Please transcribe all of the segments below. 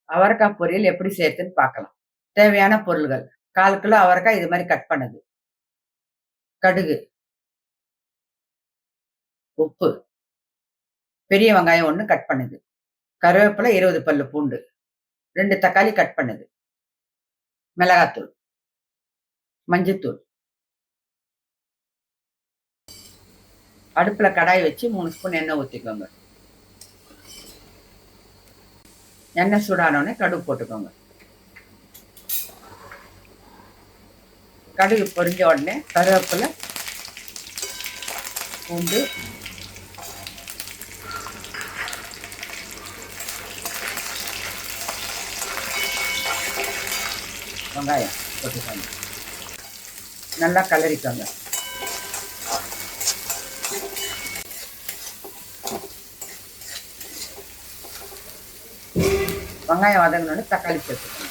அவரைக்காய் பொரியல் எப்படி செய்யறதுன்னு பார்க்கலாம். தேவையான பொருள்கள்: 1/4 கிலோ அவரைக்காய் இது மாரி கட் பண்ணது, கடுகு, உப்பு, பெரிய வெங்காயம் 1 கட் பண்ணது, கருவேப்பிலை 20 பல்லு பூண்டு, 2 தக்காளி கட் பண்ணது, மிளகாத்தூள், மஞ்சத்தூள். அடுப்புல கடாய் வச்சு 3 ஸ்பூன் எண்ணெய் ஊத்திக்கோங்க. எண்ணெய் சூடானோடனே கடுகு போட்டுக்கோங்க. கடுகு பொரிஞ்ச உடனே கருவேப்பிலை, பூண்டு, வெங்காயம் போட்டுக்கோங்க. நல்லா கலரிக்கோங்க. வெங்காயம் வதங்கினோடனே தக்காளி சேர்த்துக்கோங்க.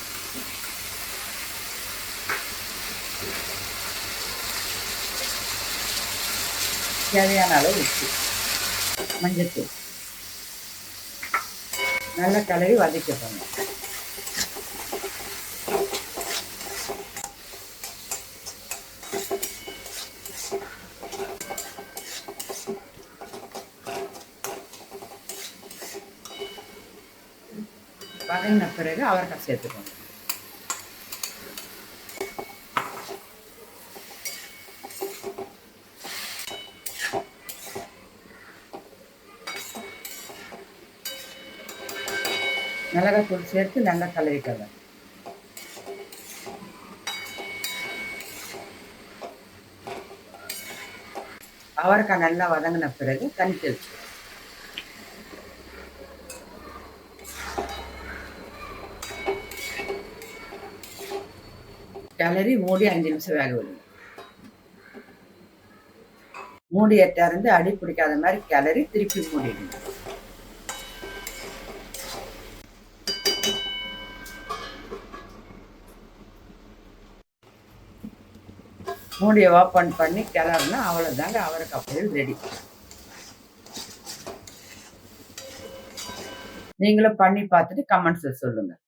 தேவையான அளவு உப்பு, மஞ்சத்தூள். நல்லா கலரி வதக்கிக்கோங்க. வதங்கின பிறகு அவரைக்காய் சேர்த்துக்கோங்க. மிளகாத்தூள் சேர்த்து நல்லா கலரிக்கோங்க. அவரைக்காய் நல்லா வதங்கின பிறகு தண்ணி தெளிச்சு கிளறி மூடி 5 நிமிஷம் வேக விடுங்க. மூடியை திறந்து அடி பிடிக்காத மாதிரி கிளறி திருப்பி மூடிடுங்க. மூடியை ஓப்பன் பண்ணி கிளறுனா அவ்வளோதாங்க, அவரைக்காய் பொரியல் ரெடி. நீங்களும் பண்ணி பார்த்துட்டு கமெண்ட்ஸில் சொல்லுங்கள்.